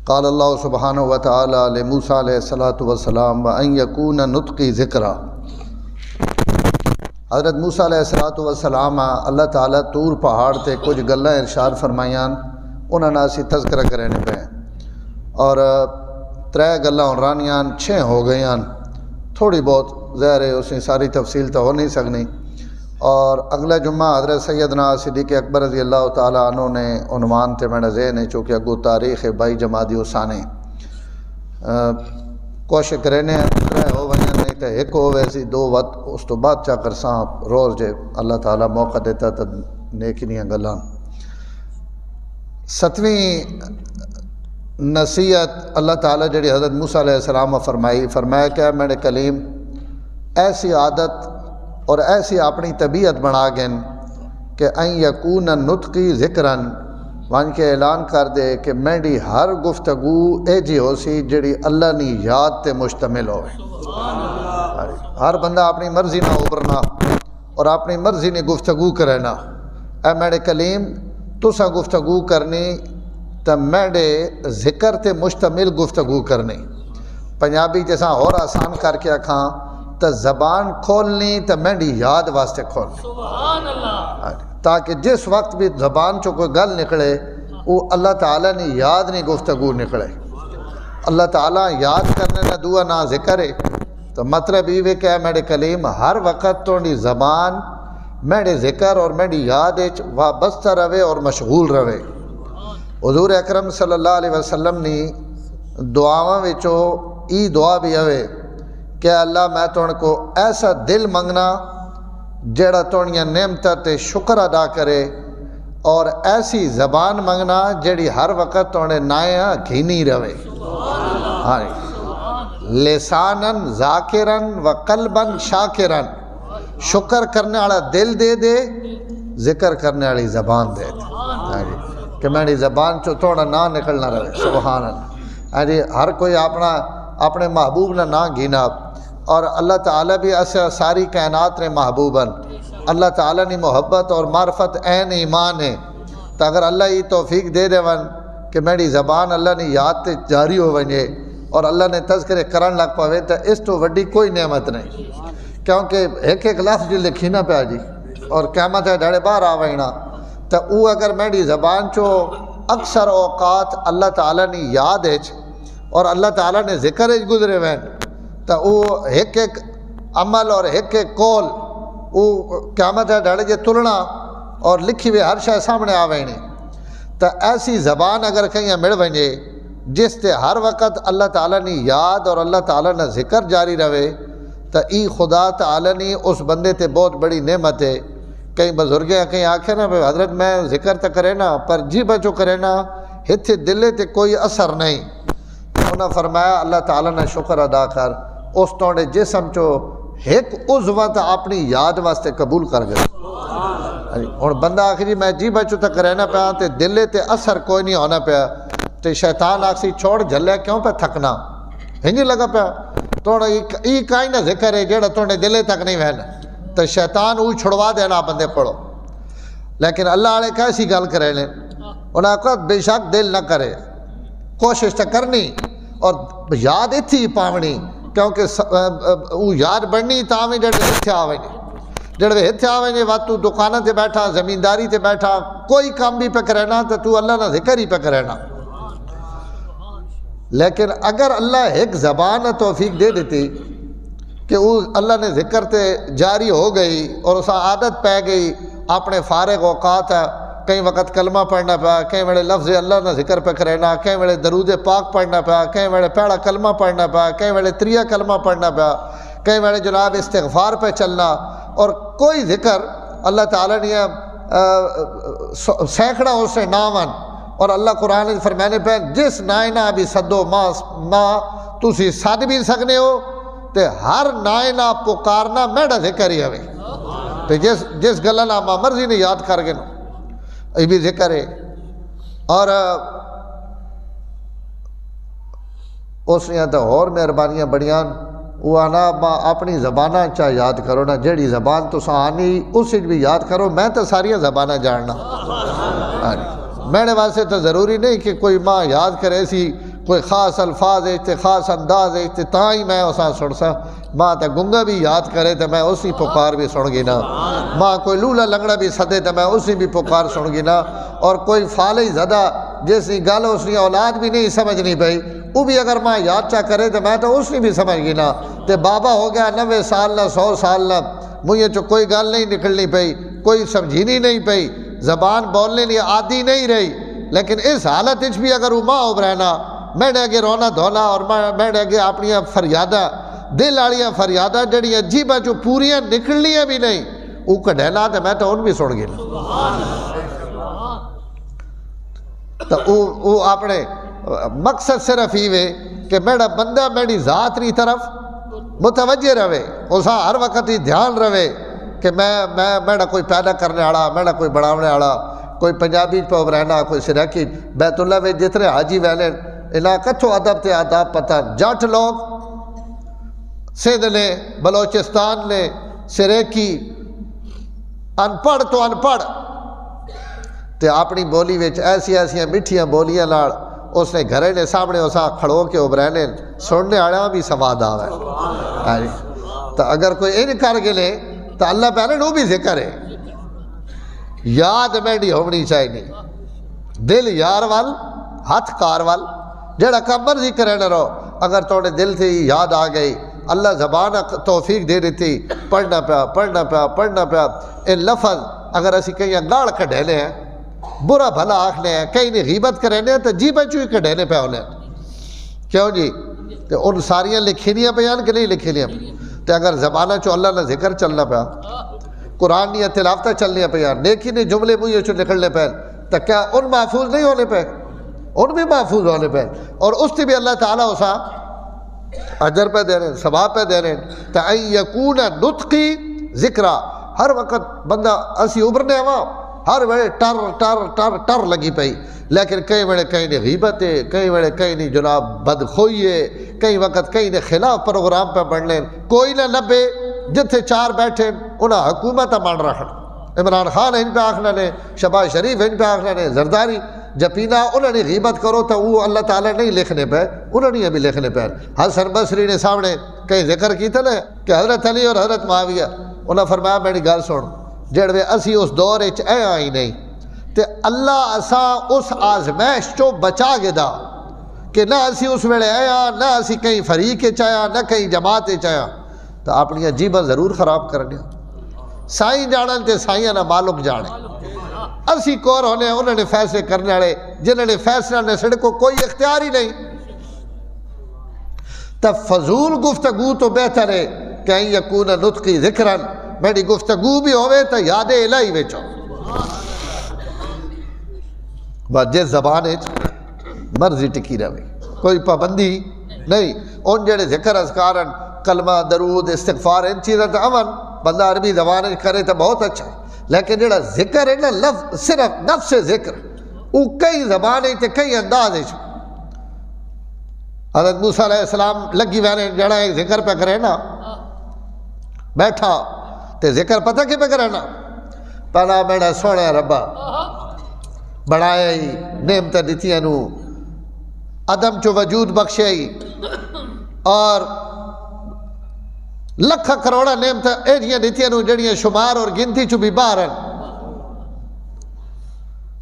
قال اللہ سبحانہ وتعالی لموسیٰ علیہ السلام وَأَن يَكُونَ نُطْقِي ذِكْرًا۔ حضرت موسیٰ علیہ السلام اللہ تعالیٰ طور پہاڑ تے کچھ گلاں ارشاد فرمائیاں، انہاں نال اسی تذکرہ کرنے پہ اور 3 گلاں رانیاں 6 ہو گئیاں، تھوڑی بہت ظاہر ہے اس کی ساری تفصیل تو ہو نہیں سکنی۔ اور اگلا جمعہ حضرت سیدنا صدیق اکبر رضی اللہ تعالیٰ عنہ نے عنوان تے میرا ذہن ہے چونکہ اگو تاریخ 22 جمادی الثانی کوشش کرنے ہو ونیا نہیں تو ایک ہو ویسی 2 وقت اس تو بعد چا کرساں روز جے اللہ تعالیٰ موقع دیتا تو نیکنیاں گلاں۔ 7ویں نصیحت اللہ تعالیٰ جڑی حضرت موسیٰ علیہ السلام فرمایا کہ میرے کلیم ایسی عادت اور ایسی اپنی طبیعت بنا گئن کہ ان یکون نطقی ذکرن وان کے اعلان کر دے کہ میری ہر گفتگو اے جی ہو سی جڑی اللہ نی یاد تے مشتمل ہوئے۔ ہر بندہ اپنی مرضی نہ ابھرنا اور اپنی مرضی نے گفتگو کرنا۔ اے میرے کلیم تسا گفتگو کرنی تو میرے ذکر تے مشتمل گفتگو کرنی۔ پنجابی جیسا اور آسان کر کے آکھاں تو زبان کھولنی تو میری یاد واسطے کھولنی، سبحان اللہ، تاکہ جس وقت بھی زبان چو کوئی گل نکلے وہ اللہ تعالیٰ نے یاد نہیں گفتگو نکلے۔ اللہ تعالیٰ یاد کرنے نہ دعا نہ ذکر ہے تو مطلب یہ کہ میرے کلیم ہر وقت تو زبان میرے ذکر اور میری یاد وابستہ رہے اور مشغول رہے۔ حضور اکرم صلی اللہ علیہ وسلم نے دعاواں وچوں ای دعا بھی ہوئے کہ اللہ میں تو کو ایسا دل منگنا جڑا توڑیاں نعمتاں تے شکر ادا کرے، اور ایسی زبان منگنا جڑی ہر وقت توڑے نائیاں گھینی رہے۔ لسانن ذاکرن و قلبن شاکرن، شکر کرنے والا دل دے دے، ذکر کرنے والی زبان دے دے، کہ میری زبان چو توڑا نہ نکلنا رہے، سبحان اللہ۔ ہر کوئی اپنے محبوب نہ گھینا، اور اللہ تعالیٰ بھی ایسا ساری کائنات نے محبوباً، اللہ تعالیٰ نے محبت اور معرفت عین ایمان ہے۔ تو اگر اللہ یہ توفیق دے دے ون کہ میری زبان اللہ نے یاد تے جاری ہو ونجے اور اللہ نے تذکرے کرن لگ پاوے تو اس تو وڈی کوئی نعمت نہیں، کیونکہ ایک لفظ جو لکھی نہ پیا جی اور قیامت ہے ڈاڑے باہر آوینا، تو وہ اگر میری زبان چو اکثر اوقات اللہ تعالیٰ نے یاد ہے اور اللہ تعالیٰ نے ذکر گزرے وین تو وہ ایک عمل اور ایک قول وہ قیامت ہے ڈاڑے جے تلنا اور لکھی ہوئے ہر شے سامنے آوینی۔ تو ایسی زبان اگر کہیں مل ونجے جس تے ہر وقت اللہ تعالیٰ نے یاد اور اللہ تعالیٰ نے ذکر جاری رہے تو ای خدا تعالیٰ نے اس بندے تے بہت بڑی نعمت ہے۔ کئی بزرگیں کہیں آکھے نا حضرت میں ذکر تو کرے نا پر جی بچو کرے نا ہتھے دلے تے کوئی اثر نہیں۔ انہوں نے فرمایا اللہ تعالیٰ نے شکر ادا کر اس توڑے جسم چو ایک عضوت اپنی یاد واسطے قبول کر گئے۔ اور بندہ آخری میں جی بچو تک رہنا پیا تے دلے تے اثر کوئی نہیں ہونا پیا، تے شیطان آکسی چھوڑ جھلے کیوں پہ تھکنا ہنجی لگا پیا توڑا ای کائی نہ ذکر ہے جیڑا توڑے دلے تک نہیں وہنا، تو شیطان اوہ چھڑوا دینا بندے پڑھو۔ لیکن اللہ علیہ کیسی گل کرے لیں، انہوں نے کہا بے شک دل نہ کرے، کوشش تو کرنی اور یاد اتھی پاونی، کیونکہ وہ یاد بڑھنی تاویں جڑے ہتھے آویں جڑے ہتھے آویں وقت تو دکانہ تے بیٹھا زمینداری تے بیٹھا کوئی کام بھی پہ کرنا تو اللہ نہ ذکر ہی پہ کرنا۔ لیکن اگر اللہ ایک زبان توفیق دے دیتی کہ وہ اللہ نے ذکر تے جاری ہو گئی اور اسا عادت پہ گئی، اپنے فارغ اوقات کئی وقت کلمہ پڑھنا پیا، کئی ویلے لفظ اللہ نہ ذکر پہ کرنا، کئی ویلے درود پاک پڑھنا پیا، کئی ویلے پہلا کلمہ پڑھنا پیا، کئی ویلے 3 کلمہ پڑھنا پیا، کئی ویلے جناب استغفار پہ چلنا، اور کوئی ذکر اللہ تعالیٰ نے سینکڑا اسے ناون، اور اللہ قرآن نے فرمانے پہ جس نائنہ بھی صدو ماں تسی صد بھی سکنے ہو تے ہر نائنہ پکارنا میڈا ذکر ہی ہوئے، تے جس گلنا ماں مرضی نے یاد کر گئے یہ بھی ذکر ہے۔ اور اس نے تو اور مہربانیاں بڑیاں وہ آنا اپنی زبانہ چاہ یاد کرو نا، جیڑی زبان تو آنی اس بھی یاد کرو، میں تو ساریاں زبانہ جاننا، میرے واسطے تو ضروری نہیں کہ کوئی ماں یاد کرے سی کوئی خاص الفاظ تے خاص انداز تے تاں ہی میں اساں سن سا ماں تے گنگا بھی یاد کرے تے میں اسی پکار بھی سن گی نا ماں کوئی لولا لنگڑا بھی سدے تے میں اسی بھی پکار سن گی نا اور کوئی فالح زدہ جس کی گل اس کی اولاد بھی نہیں سمجھنی پئی وہ بھی اگر ماں یاد چا کرے تو میں تو اس نے بھی سمجھ گی نا تے بابا ہو گیا 90 سال نہ 100 سال نہ مجھے چو کوئی گل نہیں نکلنی پئی کوئی سمجھینی نہیں پئی زبان بولنے لیے عادی نہیں رہی لیکن اس حالت اچ بھی اگر وہ ماں ابرہنا میں نے اگے رونا دھونا اور میں نے اگے اپنی فریادہ دل والیاں فریادہ جڑیاں جیباں چو پوریاں نکلنیاں بھی نہیں وہ کڈھینا تو میں تو ان بھی سن گی تو وہ اپنے مقصد صرف ہی کہ میرا بندہ میری ذات ری طرف متوجہ رہے اسا ہر وقت ہی دھیان رہے کہ میرا کوئی پیدا کرنے والا میرا کوئی بڑھاونے والا کوئی پنجابی پہ رہنا کوئی سریکی بیت اللہ میں جتنے حاجی ویلے انہاں کچھو ادب تے آداب پتہ جٹ لوگ سندھ نے بلوچستان نے سریکی ان پڑھ تو ان پڑھ تے اپنی بولی وچ ایسی میٹھیاں بولیاں لال اس نے گھرے نے سامنے اسا کھڑو کے ابرہنے سننے آیا بھی سواد آوے تو اگر کوئی ان کر گلے تو اللہ پہلے وہ بھی ذکر ہے یاد میڈی ہونی چاہیے دل یار وال ہاتھ کار وال جڑا کم مرضی کرے نہ رہو اگر توڑے دل سے یاد آ گئی اللہ زبان توفیق دے دیتی پڑھنا پیا ان لفظ اگر اسی کہیں گاڑ کڈھینے ہیں برا بھلا آکھنے ہیں کہیں نہیں غیبت کرینے ہیں تو جی بچو ہی کڈھینے پہ ہونے کیوں جی تو ان ساریاں لکھینیاں بیان کہ نہیں لکھینیاں تو اگر زبانہ چو اللہ نہ ذکر چلنا پیا قرآن نیا تلاوتہ چلنے پہ نیکی نے جملے مجھے چو نکلنے پہ تو کیا ان محفوظ نہیں ہونے پہ ان بھی محفوظ ہونے پہ اور اس سے بھی اللہ تعالیٰ اسا اجر پہ دے رہے ہیں ثواب پہ دے رہے ہیں تو این یکون نطقی ذکرہ ہر وقت بندہ اسی ابھرنے ہوا ہر ویڑے ٹر لگی پئی لیکن کئی ویڑے کہیں نے غیبت ہے کئی ویڑے کہیں نے جناب بدخوئی ہے کئی وقت کہیں نے خلاف پروگرام پہ بڑھ لیں کوئی نہ لبے جتھے چار بیٹھے انہاں حکومت مان رکھن عمران خان ان پہ آخنا نے شہباز شریف ان پہ آخنا نے زرداری جپینا انہوں نے غیبت کرو تو وہ اللہ تعالیٰ نہیں لکھنے پہ انہوں نے بھی لکھنے پہ حسن بصری نے سامنے کہیں ذکر کی تھا نا کہ حضرت علی اور حضرت معاویہ انہوں نے فرمایا میری گل سن جڑوے اسی اس دور اچ آئی نہیں تے اللہ اساں اس آزمائش چو بچا گے دا کہ نہ اسی اس ویلے آیا نہ اسی کہیں فریق چایا نہ کہیں جماعت چایا تو اپنی عجیبہ ضرور خراب کرنے سائیں جانن تے سائیں نہ معلوم جانے اسی کور ہونے انہوں نے فیصلے کرنے والے جنہوں نے فیصلہ نے سڑک کو کوئی اختیار ہی نہیں تب فضول گفتگو تو بہتر ہے کہ این یکون نطقی ذکرن میری گفتگو بھی ہوئے تو یاد الہی وچو بس جس زبان مرضی ٹکی رہے کوئی پابندی نہیں ان جڑے ذکر اذکارن کلمہ درود استغفار ان چیزیں تو امن بندہ عربی زبان کرے تو بہت اچھا لیکن جڑا ذکر ہے نا لفظ صرف نفس ذکر وہ کئی زبان تے کئی انداز ہے حضرت موسیٰ علیہ السلام لگی وینے جڑا ایک ذکر پہ کرے نا بیٹھا تے ذکر پتہ کی پہ کرے نا پہلا میرا سونے ربا بڑھایا ہی نعمت دیتیاں نو عدم چو وجود بخشے ہی اور لکھا کروڑا نعمت ایڈیاں دیتیاں نو جڑیاں شمار اور گنتی چو بھی بارن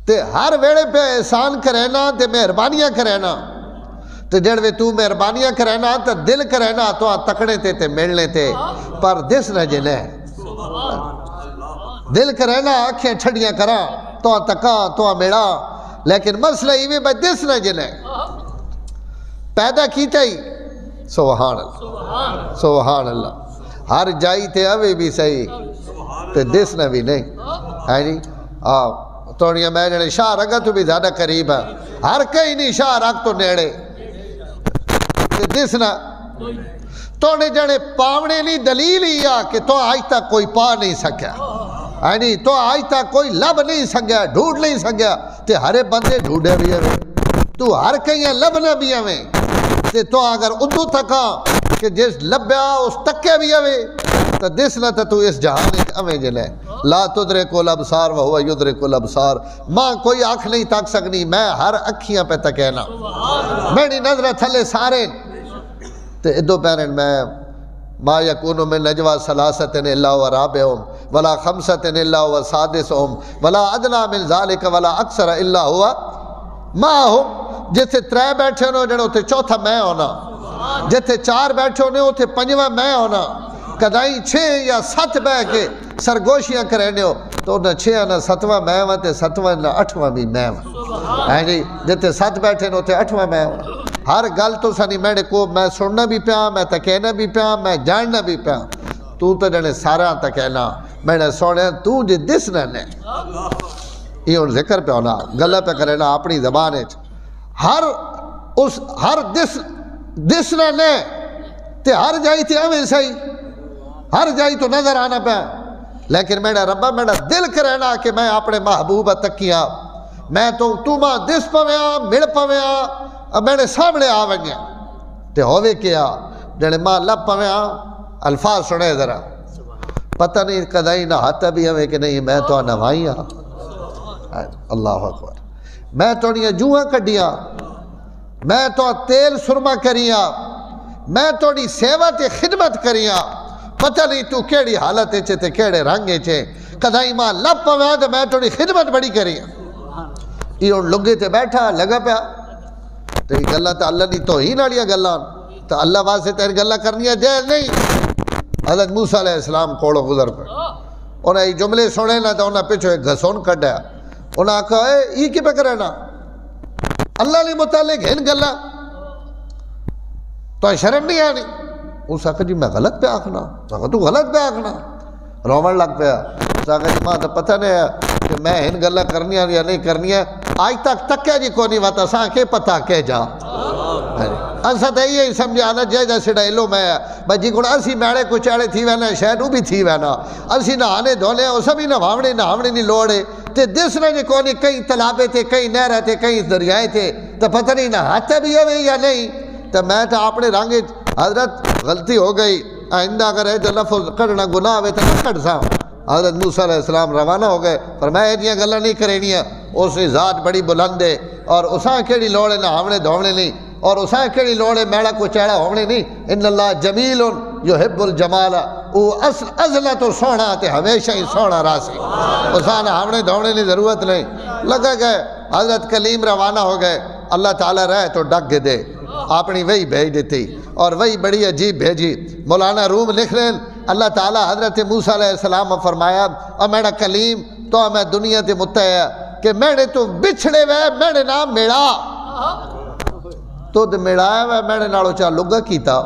تے ہر ویڑے پہ احسان کرینا تے مہربانیاں کرینا تے جڑوے تو مہربانیاں کرینا تے دل کرینا تو آ تکڑے تے ملنے تے پر دس نہ جنے دل کرینا آنکھیں چھڑیاں کرا تو آ تکا تو آ میڑا لیکن مسئلہ ہی میں دس نہ جنے پیدا کیتا ہی سبحان اللہ سبحان اللہ ہر جائی تے اوے بھی صحیح تے دس نہ بھی نہیں ہے جی توڑیاں میں جنے شاہ رگا تو بھی زیادہ قریب ہے ہر کئی نہیں شاہ رگ تو نیڑے تے دس نہ توڑے جنے پاونے نہیں دلیل ہی آ کہ تو آج تک کوئی پا نہیں سکیا ہے نہیں تو آج تک کوئی لب نہیں سکیا ڈھونڈ نہیں سکیا تے ہرے بندے ڈھونڈے بھی ہیں تو ہر کئی لب نہ بھی ہیں تے تو اگر ادو تکا کہ جس لبیا اس تکے بھی ہوئے تو دس نہ تو اس جہان ایک اویں جلے لا تدرک الابصار وہو یدرک الابصار، ماں کوئی آنکھ نہیں تک سکنی، میں ہر اکھیاں پہ تکینا، میری نظر تھلے سارے تے ادو پیرن میں ما یکون من نجوا ثلاثۃ الا هو رابعهم ولا خمسۃ الا هو سادسهم ولا ادنى من ذلك ولا اکثر الا هو معهم، جتھے ترے بیٹھے ہونے جڑے اتھے چوتھا میں ہونا، جتھے چار بیٹھے ہونے اتھے پنجواں میں ہونا، کدائیں 6 یا 7 بہ کے سرگوشیاں کرنے ہو تو نہ 6 نہ 7واں میں ہوا تے 7واں نہ 8واں بھی میں ہوا، ہیں جی جتھے 7 بیٹھے نے اتھے 8واں میں ہوا۔ ہر گل تو سانی میرے کو میں سننا بھی پیا، میں تکینا بھی پیا، میں جاننا بھی پیا، تو جنے سارا تکینا میں سونے تو جی دسنا نے یہ ان ذکر پہ ہونا گلہ پہ کرنا اپنی زبان ہے، ہر دسنا نے تے ہر جائی تھی ہمیں صحیح، ہر جائی تو نظر آنا پہ، لیکن میرا ربا میرا دل کرنا کہ میں اپنے محبوب تکیاں، میں تو ماں دس پویاں مل پویاں اب میرے سامنے آویں تے ہوئے کیا جنے ماں لب پویاں الفاظ سنے ذرا پتہ نہیں کدائی نہ ہاتھا بھی ہمیں کہ نہیں میں تو نوائیاں، اللہ اکبر، میں تو نہیں جوہاں کڈیاں، میں تو تیل سرما کریاں، میں تو نہیں سیوت خدمت کریاں، پتہ نہیں تو کیڑی حالت چھے تے کیڑے رنگے چھے، کدائی ماں لب پویاں تے میں تو نہیں خدمت بڑی کریاں، یہ ان لگے تے بیٹھا لگا پیا تو یہ گلہ تو اللہ دی توہین آڑیا گلہ تو اللہ واسے تیرے گلہ کرنی ہے جائز نہیں۔ حضرت موسیٰ علیہ السلام کوڑو گزر پہ انہیں یہ جملے سنے نہ تو انہیں پیچھو ایک گھسون کٹ ہے، انہیں کہا ہے یہ کی پہ کرنا اللہ نے متعلق ہن گلہ تو شرم نہیں آنی، اس آکھا جی میں غلط پہ آکھنا، تو غلط پہ آکھنا، رومن لگ پہ اس آکھا جی ماں تو پتہ نہیں ہے کہ میں ہن گلہ کرنی ہے یا نہیں کرنی ہے، آج تک تکیا جی کونی واتا ساں کے پتہ کہ جا اسا تے یہی سمجھا نا جے جا سڑا علم ہے بجی کون اسی میڑے کو چاڑے تھی وینا شہر بھی تھی وینا اسی نہانے دھولے اس بھی نہاونے نہیں لوڑے تے دسنا جی کونی کئی تالابے تھے کئی نہریں تھے کئی دریائے تھے تو پتہ نہیں نہاتا بھی ہے یا نہیں، تو میں تو اپنے رنگ حضرت غلطی ہو گئی آئندہ اگر ہے جو لفظ کرنا گناہ ہوئے تو نہ کر سا۔ حضرت موسیٰ علیہ السلام روانہ ہو گئے فرمایا یہ گلہ نہیں کرینی ہے، اس کی ذات بڑی بلند ہے اور اساں کیڑی لوڑے نہ ہمنے دھونے نہیں اور اساں کیڑی لوڑے میڑا کو چیڑا ہونے نہیں، ان اللہ جمیل یحب الجمال، وہ ازلہ تو سونا تے ہمیشہ ہی سونا راسی، اساں نہ ہمنے دھونے نہیں ضرورت نہیں۔ لگا گئے حضرت کلیم روانہ ہو گئے، اللہ تعالیٰ رہے تو ڈگ دے اپنی وہی بھیج دیتی اور وہی بڑی عجیب بھیجی۔ مولانا روم لکھ رہے ہیں اللہ تعالیٰ حضرت موسیٰ علیہ السلام فرمایا اور میرا کلیم تو میں دنیا تے متعیا کہ میں نے تو بچھڑے ہوئے میں نے نام میڑا تو میڑایا ہوئے میں نے ناڑو چاہ لگا کیتا،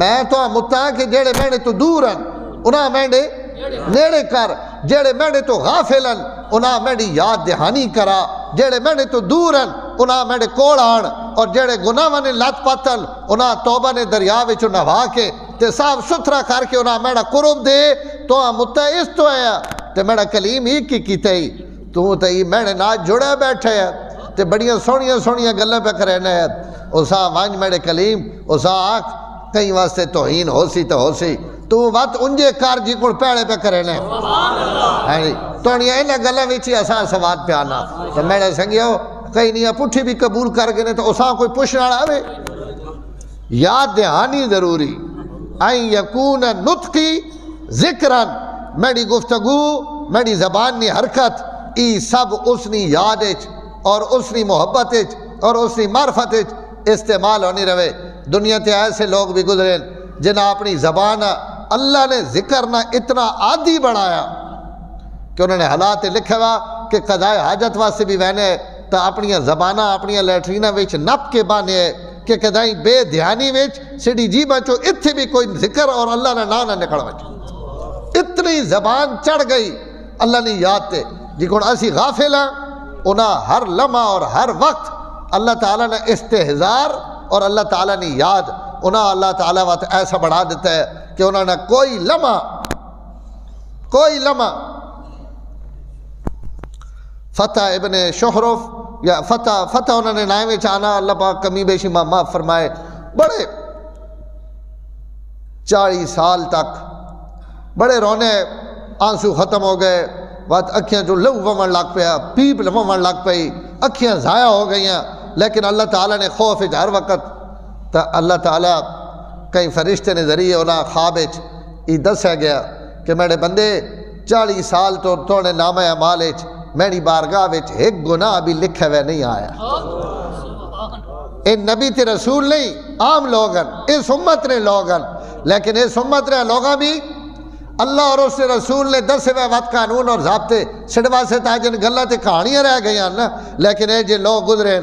میں تو متعیا کہ جیڑے میں نے تو دور ہیں انہاں میں نے نیڑے کر، جیڑے میں نے تو غافلن انہاں میں نے یاد دہانی کرا، جیڑے میں نے تو دور ہیں انہاں میں نے کوڑ آن اور جیڑے گناہ نے لات پاتن انہاں توبہ نے دریا وچ نہوا کے تے صاف ستھرا کر کے انہاں میرا قرب دے تو متعیس تو ہے تے میرا کلیم ہی کی کیتے ہی تو تے میں نے نہ جڑے بیٹھے ہے تے بڑیاں سونیاں گلیں پہ کرنے ہے، اساں وانج میرے کلیم اساں آکھ کہیں واسطے توہین ہو سی تو ہو سی تو وقت انجے کار جی کو پیڑے پہ کرنے ہے تو انہیں اینا گلہ ویچی اساں سواد پہ آنا تو میرے سنگیو کہیں نہیں پٹھی بھی قبول کر گئے تو اساں کوئی پوچھنا آوے، یاد دہانی ضروری این یکون نطقی ذکرن، میری گفتگو میری زبانی حرکت ای سب اسنی یادچ اور اسنی محبتچ اور اسنی معرفتچ استعمال ہونی رہے۔ دنیا تے ایسے لوگ بھی گزرے جنہیں اپنی زبان اللہ نے ذکر نہ اتنا عادی بڑھایا کہ انہوں نے حالات لکھا ہوا کہ قضاء حاجت واسطے بھی وینے تو اپنی زبانہ اپنی لیٹرینہ ویچ نپ کے بانے کہ کدائیں بے دھیانی ویچ سڑی جی بچو اتھے بھی کوئی ذکر اور اللہ نے نہ نکڑ بچو، اتنی زبان چڑھ گئی اللہ نے یاد تے جی کون اسی غافل ہیں انہاں ہر لمحہ اور ہر وقت اللہ تعالیٰ نے استحضار اور اللہ تعالیٰ نے یاد انہاں اللہ تعالیٰ وقت ایسا بڑھا دیتا ہے کہ انہوں نے کوئی لمحہ فتح ابن شہرف یا فتح انہوں نے نائے میں چاہنا اللہ پاک کمی بیشی معاف فرمائے، بڑے 40 سال تک بڑے رونے آنسو ختم ہو گئے، بات اکھیاں جو لہو ومن لگ پیا، پیپ ومن لگ پئی، اکھیاں ضائع ہو گئیاں، لیکن اللہ تعالیٰ نے خوف ہر وقت تا اللہ تعالیٰ کئی فرشتے نے ذریعے انہاں خواب یہ دسیا گیا کہ میرے بندے 40 سال تو نے نامہ اعمال میری بارگاہ ایک گناہ بھی لکھے ہوئے نہیں آیا۔ اے نبی تے رسول نہیں، عام لوگن، اس امت نے لوگن، لیکن اس امت نے لوگاں بھی اللہ اور اس رسول نے دسے ہوئے وقت قانون اور ضابطے سڑوا سے تاجن گلہ تے کہانیاں رہ گئی نا، لیکن اے جے لوگ گزرے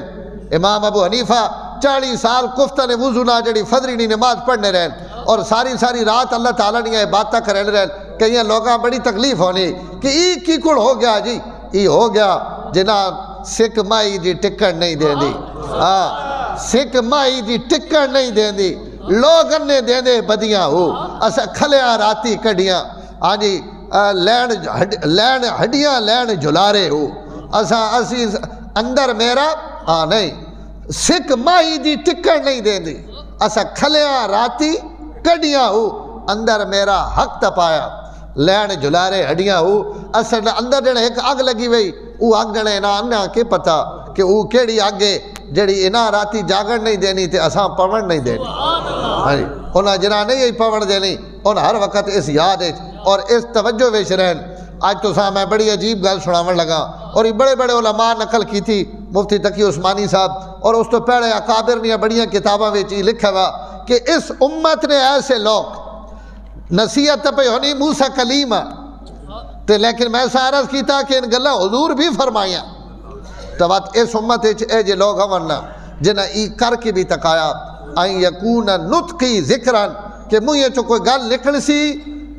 امام ابو حنیفہ 40 سال کفتہ نے وضو نہ جڑی فجر نی نماز پڑھنے رہن اور ساری رات اللہ تعالیٰ نے عبادتاں کرنے رہن، کئی لوگاں بڑی تکلیف ہونی کہ کی کڑ ہو گیا جی، ہو گیا جناب سکھ مائی دی ٹکڑ نہیں دیں دی، سکھ مائی دی ٹکڑ نہیں دیں دی، لوگ اننے دیں دے بدیاں ہو، اسا کھلیاں راتی کڑیاں، جی لین ہڈیاں لین جھلارے ہو، اسی اندر میرا نہیں سکھ مائی دی ٹکڑ نہیں دیں دی، اسا کھلیاں راتی کڑیاں ہو، اندر میرا حق تپایا، لین جھلارے ہڈیاں ہو، اصل اندر جڑے ایک آگ لگی وئی، وہ آگ جڑے انہاں کے پتا کہ وہ کیڑی آگے جڑی انہاں راتی جاگن نہیں دینی تے اساں پون نہیں دینی، انہاں جنہاں نہیں یہی پون دینی، انہاں ہر وقت اس یاد اور اس توجہ ویچ رہن۔ آج تو ساں میں بڑی عجیب گل سناون لگا، اور یہ بڑے بڑے علماء نقل کی تھی، مفتی تقی عثمانی صاحب اور اس تو پہلے اکابر نے بڑیاں کتاباں وچ لکھا ہوا کہ اس امت نے ایسے لوگ نصیحت پہ ہونی موسیٰ کلیم تے، لیکن میں سارس کیتا کہ ان گلہ حضور بھی فرمائیاں تو بات اس امت اے جے لوگ ہمارنا جنہ ای کر کے بھی تکایا آئیں یکون نطقی ذکران کہ مجھے چو کوئی گل نکل سی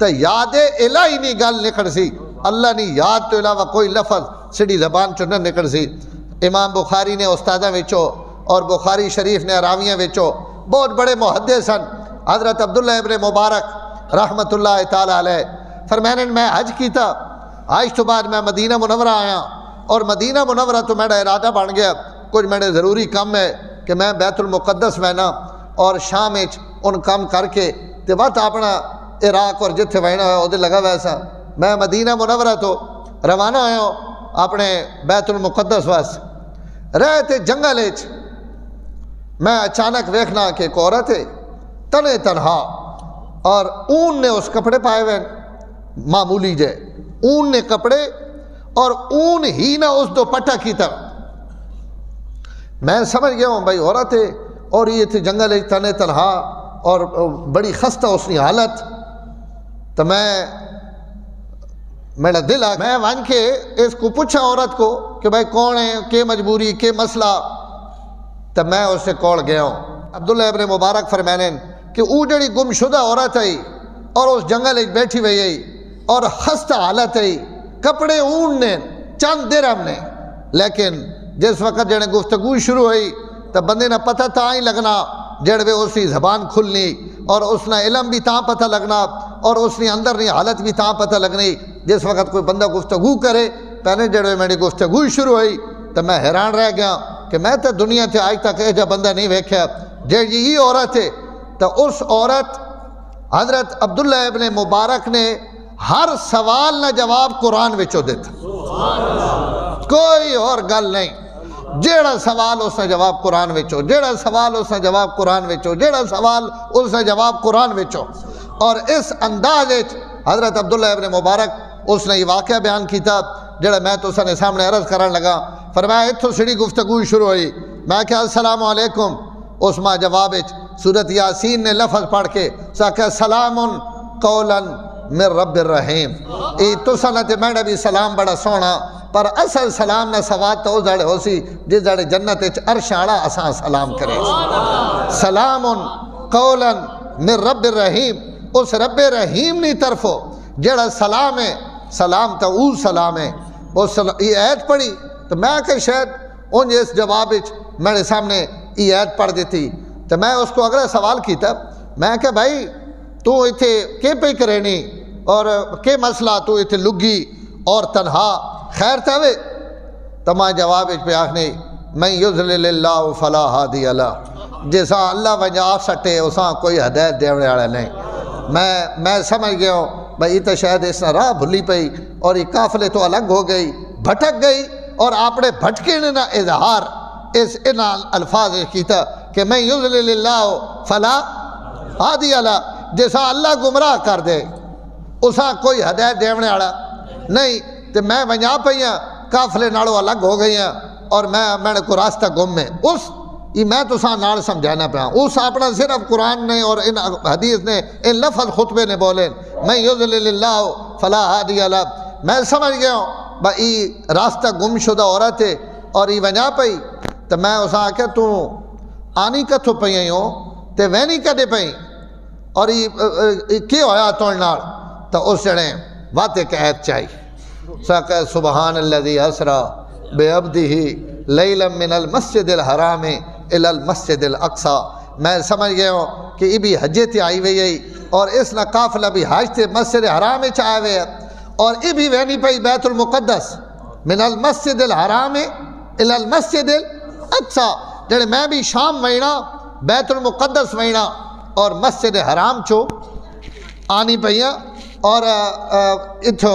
تو یاد الہی نہیں گل نکل سی، اللہ نہیں یاد تو علاوہ کوئی لفظ سڑی زبان چو نہ نکل سی۔ امام بخاری نے استادہ وچو اور بخاری شریف نے راویاں وچو بہت بڑے محدث ہیں، حضرت عبداللہ ابن مبارک رحمت اللہ تعالیٰ علیہ فرمانے میں حج کیتا، حج تو بعد میں مدینہ منورہ آیا، اور مدینہ منورہ تو میرا ارادہ بن گیا کچھ میرے ضروری کام ہے کہ میں بیت المقدس وینا اور شام ان کام کر کے تے وقت اپنا عراق اور جتھے وینا ہے وہ لگا ویسا میں مدینہ منورہ تو روانہ آیا اپنے بیت المقدس واسطے رہے تھے جنگل میں اچانک ویکھنا کہ ایک عورت ہے تنے تنہا اور اون نے اس کپڑے پائے ہوئے معمولی جے اون نے کپڑے اور اون ہی نہ اس دوپٹہ کی طرح، میں سمجھ گیا ہوں بھائی عورت ہے اور یہ تھے جنگل تنے تنہا اور بڑی خستہ اس کی حالت، تو میرا دل آ میں ون کے اس کو پوچھا عورت کو کہ بھائی کون ہے، کہ مجبوری کہ مسئلہ، تو میں اس سے کول گیا ہوں۔ عبداللہ ابن مبارک فرمانے کہ وہ جڑی گم شدہ عورت ہے اور اس جنگل بیٹھی ہوئی ہے اور خستہ حالت ہے، کپڑے اون نے چند درہم نے، لیکن جس وقت جڑے گفتگو شروع ہوئی تو بندے نہ پتہ تاں ہی لگنا جڑے اسی زبان کھلنی اور اس نے علم بھی تاں پتہ لگنا اور اس نے اندر نہیں حالت بھی تاں پتہ لگنی۔ جس وقت کوئی بندہ گفتگو کرے پہلے جڑے میری گفتگو شروع ہوئی تو میں حیران رہ گیا کہ میں تو دنیا تے آج تک ایجا بندہ نہیں ویکھیا جیڑی یہ عورت ہے۔ تو اس عورت حضرت عبداللہ ابن مبارک نے ہر سوال نہ جواب قرآن وچوں دیتا، کوئی اور گل نہیں، جیڑا سوال اس نے جواب قرآن وچوں، جیڑا سوال اس نے جواب قرآن وچوں، جیڑا سوال اس نے جواب قرآن وچوں۔ اور اس انداز حضرت عبداللہ ابن مبارک اس نے یہ واقعہ بیان کیتا جڑا میں تو سنے سامنے عرض کرن لگا، فرمایا اتھو سڑی گفتگو شروع ہوئی، میں کہا السلام علیکم، اس ماں جواب سورت یاسین نے لفظ پڑھ کے کہ سلام قولا من رب الرحیم، ای تو سنت میں نبی سلام بڑا سونا پر اصل سلام نہ سوات تو زڑے ہو سی جس زڑے جنت عرش آڑا اساں سلام کرے، سلام قولا من رب الرحیم، اس رب رحیم نی طرفو جڑا سلام ہے، سلام تو او سلام ہے۔ یہ آیت پڑھی تو میں کہ شاید ان اس جواب میرے سامنے یہ آیت پڑھ دیتی تو میں اس کو اگلا سوال کیتا، میں کہ بھائی تو ایتھے کے پہ کرینی اور کے مسئلہ تو ایتھے لگی اور تنہا خیر تاوے، تو میں جواب پہ آخنے میں یضلل اللہ فلا ہادی لہ، جیسا اللہ وجہ سٹے اساں کوئی ہدایت دیونے والا نہیں۔ میں سمجھ گیا ہوں بھائی یہ تو شاید اس نے راہ بھلی پئی اور یہ قافلے تو الگ ہو گئی بھٹک گئی اور آپ نے بھٹکے نے نہ اظہار اس ان الفاظ کیتا کہ میں یضلل اللہ فلا ہادی له جیسا اللہ گمراہ کر دے اساں کوئی ہدایت دیونے والا نہیں تے میں ونجا پئی ہاں قافلے نالوں الگ ہو گئی ہیں اور میں نے کو راستہ گم میں اس یہ میں تو ساں نال سمجھانا پیا اس اپنا صرف قرآن نے اور ان حدیث نے ان لفظ خطبے نے بولے میں یضلل اللہ فلا ہادی له میں سمجھ گیا ہوں بھائی راستہ گم شدہ عورت ہے اور یہ ونجا پئی تو میں اساں آکھیا تو آنی کتھوں پئی ہوں تے وینی کدے پئی اور یہ کی ہویا توڑ نال تو اس جڑے واتے قید چاہیے ساکہ سبحان الذی اسرا بعبدہ لیلا من المسجد الحرام الى المسجد الاقصی میں سمجھ گیا ہوں کہ یہ بھی حجے تے آئی ہوئی ہے اور اس نے قافلہ بھی حج تے مسجد حرام چاہے ہوئے اور یہ بھی وینی پئی بیت المقدس من المسجد الحرام الى المسجد الاقصی جڑے میں بھی شام وینا بیت المقدس وینا اور مسجد حرام چو آنی پئیاں اور اتھو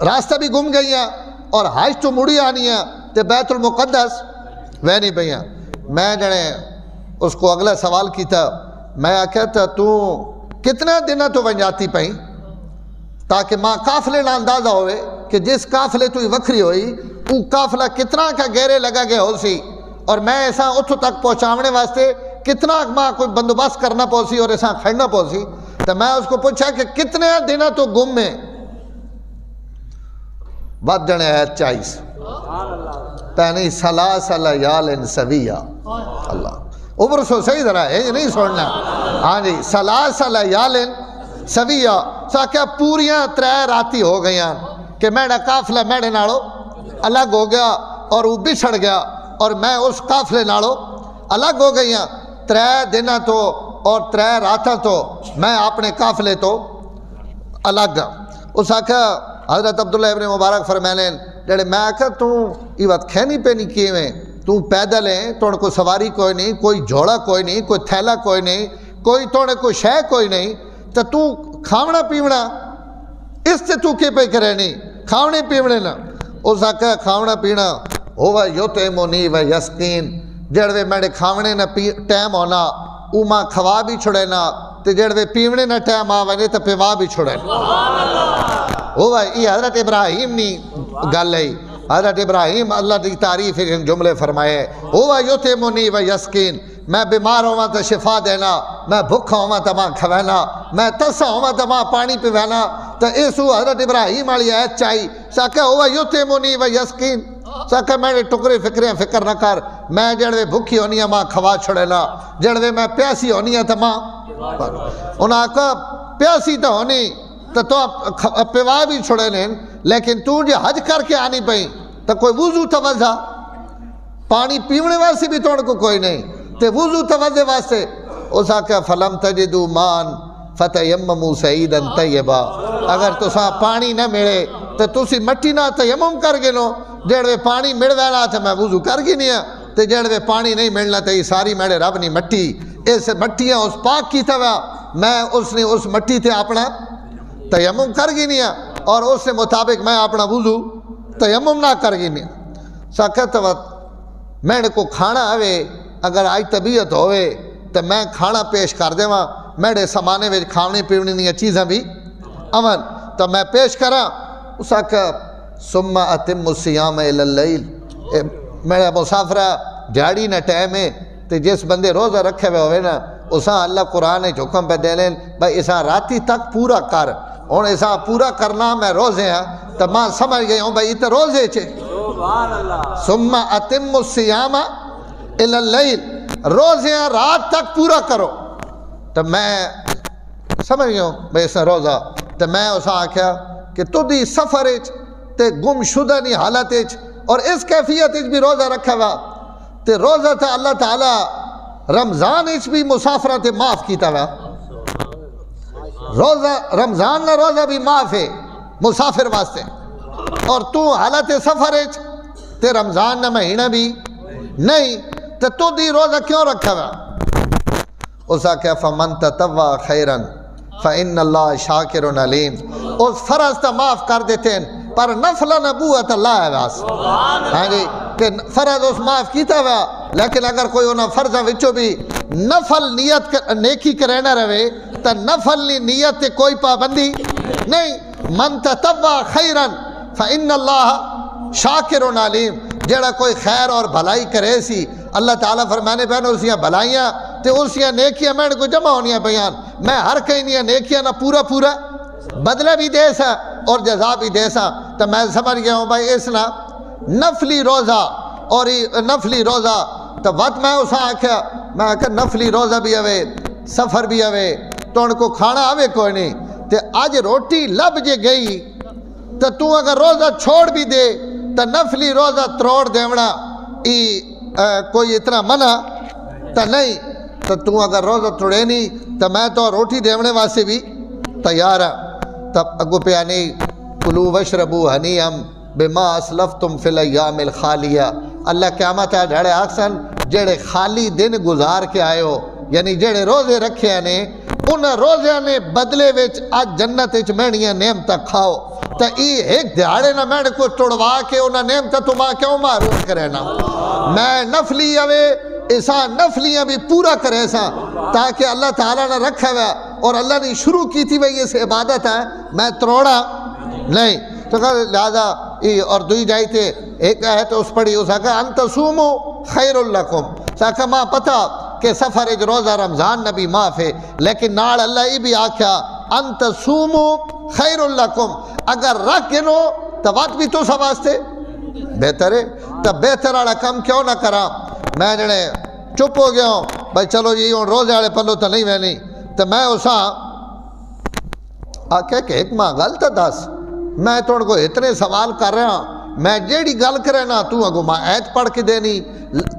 راستہ بھی گم گئیاں اور حج تو مڑی آنی ہے تے بیت المقدس وینی پئیاں میں جڑے اس کو اگلا سوال کیتا میں کہتا تو کتنے دنوں تو ونجاتی پئیں تاکہ ماں قافلے نہ اندازہ ہوئے کہ جس قافلے تو وکھری ہوئی وہ قافلہ کتنا کا گہرے لگا گیا ہو سی اور میں ایسا اتھو تک پہنچاونے واسطے کتنا ماں کوئی بندوبست کرنا پوسی اور ایسا کھڑنا پوسی تو میں اس کو پوچھا کہ کتنے دنوں تو گم میں بات جنے ہے 40 پہنی سلاس لیال سویہ اللہ اوپر سو صحیح طرح ہے یہ نہیں سوڑنا ہاں جی سلاس لیال سویہ سا کیا پوریاں 3 راتی ہو گئیاں کہ میرا قافلہ میرے ناڑو الگ ہو گیا اور وہ بچھڑ گیا اور میں اس قافلے ناڑو الگ ہو گئیاں 3 دنوں تو اور 3 راتاں تو میں اپنے قافلے تو الگ ہاں اس آکھا حضرت عبداللہ ابن مبارک فرمائیں جڑے میں آکھا تو یہ وقت کھینی پہ نہیں کیے میں تو پیدل ہیں تو ان کو سواری کوئی نہیں کوئی جھوڑا کوئی نہیں کوئی تھیلا کوئی نہیں کوئی تو کوئی شے کوئی نہیں تو کھاونا پیونا اس سے تو کے پہ کرے نہیں کھاونے پیونے نا اس آکھا کھاونا پینا ہوا یطعمنی و یسقین جڑوے میرے کھاونے نہ ٹائم ہونا او ماں کھوا بھی چھڑے نا تے جڑوے پیونے نہ ٹائم آوے تو پیوا بھی چھڑے ہوا یہ حضرت ابراہیم نی گل ہے حضرت ابراہیم اللہ دی تعریف جملے فرمائے ہوا یطعمنی و یسقین میں بیمار ہوا تو شفا دینا میں بھکھا ہوا تو ماں کھوینا میں تسا ہوا تو ماں پانی پیوینا تو اسو حضرت ابراہیم والی آیت چاہی ساکہ ہوا یطعمنی و یسقین ساکہ میرے ٹکرے فکر نہ کر میں جڑوے بھکھی ہونی ہے ماں کھوا چھڑینا جڑوے میں پیاسی ہونی ہے تو ماں انہاں کہا پیاسی تو ہونی تو پیوا بھی چھڑے لیں لیکن تو جو حج کر کے آنی پئی تو کوئی وضو توجہ پانی پیونے واسطے بھی توڑ کو کوئی نہیں تے وضو توجہ واسطے اس آکھا فلم تجدو مان فتیمموا سعیدا طیبا اگر تساں پانی نہ ملے تو تسی مٹی نہ تیمم کر گنو جڑوے پانی مل وینا تو میں وضو کر گنیا تے جڑوے پانی نہیں ملنا تو یہ ساری میرے رب نی مٹی اس مٹیاں اس پاک کی توا میں اس مٹی تے اپنا تیمم کر گنیا اور اس سے مطابق میں اپنا وضو تیمم نہ کر گنیا ساکت میں نے کو کھانا آوے اگر آج طبیعت ہوئے تو میں کھانا پیش کر دے وہاں میرے سمانے میں کھانے پیونے نہیں چیزیں بھی امن تو میں پیش کرا اس آکھا ثم اتم الصیام الی اللیل میرا مسافرہ جاڑی نہ ٹائم ہے تو جس بندے روزہ رکھے ہوئے ہوئے نا اساں اللہ قرآن حکم پہ دے لیں بھائی اساں راتی تک پورا کر اور ایسا پورا کرنا میں روزے ہیں تو میں سمجھ گئی ہوں بھائی تو روزے چھے ثم اتم الصیام الی اللیل روزے ہیں رات تک پورا کرو تو میں سمجھ گئی ہوں بھائی ایسا روزہ تو میں اسا آکھیا کہ تو دی سفر تے گم شدہ نی حالت اور اس کیفیت بھی روزہ رکھا ہوا تے روزہ تھا اللہ تعالیٰ رمضان بھی مسافرہ تے معاف کیتا ہوا روزہ رمضان نہ روزہ بھی معاف ہے مسافر واسطے اور تو حالت سفر تے رمضان نہ مہینہ بھی نہیں تو دی روزہ کیوں رکھا ہوا اسا کہا فمن تطوع خیرن فإن اللہ شاکر علیم. اس فرض تا معاف کر دیتے ہیں پر نفل نبوت اللہ ہے واس. ہاں جی کہ فرض اس معاف کیتا ہوا لیکن اگر کوئی انہاں فرضاں وچوں بھی نفل نیت نیکی کرینا رہے تو نفل نیت تے کوئی پابندی نہیں. من تطوع خیرا فإن اللہ شاکر علیم. جڑا کوئی خیر اور بھلائی کرے سی اللہ تعالیٰ فرمانے پہنے اسیاں بھلائیاں تے اسیاں نیکیاں میں کو جمع ہونیاں بیان. میں ہر کہیں نہیں نیکیاں نہ پورا بدلہ بھی دے سا اور جزا بھی دے سا. تو میں سمجھ گیا ہوں بھائی اس نا نفلی روزہ اور نفلی روزہ تو وقت میں اسا آکھا میں آکھا نفلی روزہ بھی آوے سفر بھی آوے تو ان کو کھانا آوے کوئی نہیں. تے آج روٹی لب جے گئی تو اگر روزہ چھوڑ بھی دے تو نفلی روزہ تروڑ دیونا کوئی اتنا منع تو نہیں. تو اگر روزہ توڑے نہیں تو میں تو روٹی دیونے واسے بھی تیار ہاں. تب اگو پیانی کلو وشربو ہنیم بما اسلفتم فی الایام الخالیہ. اللہ قیامت ہے جھڑے آکسن جڑے خالی دن گزار کے آئے ہو یعنی جڑے روزے رکھے نے ان روزے نے بدلے وچ آج جنت وچ مہنیاں نعمتاں کھاؤ. تو ایک دیہاڑے نہ میں کو توڑوا کے انہاں نعمتاں تو ماں کیوں محروم کرے نا. میں نفلی اوے ایسا نفلیاں بھی پورا کرے سا تاکہ اللہ تعالیٰ نے رکھا ہوا اور اللہ نے شروع کی تھی وہی اس عبادت ہے میں تروڑا نہیں. تو کہا لہذا اور دوئی جائی تھے ایک ہے تو اس پڑھی اسا کہا انت سومو خیر لکم. ساکھا ماں پتہ کہ سفر اج روزہ رمضان نبی معاف ہے لیکن ناڑ اللہ ہی بھی آکھا انت سومو خیر لکم. اگر رکھ گنو تو وقت بھی تو سب واسطے بہتر ہے. تو بہتر والا کم کیوں نہ کرا. میں جڑے چپ ہو گیا ہوں بھائی چلو جی ہوں روزے والے پلو تو نہیں میں نہیں. تو میں اسا آکھا کہ ایک ماں گل تو دس میں تو ان کو اتنے سوال کر رہا ہوں میں جیڑی گل کرے نا تو اگو ماں ایت پڑھ کے دینی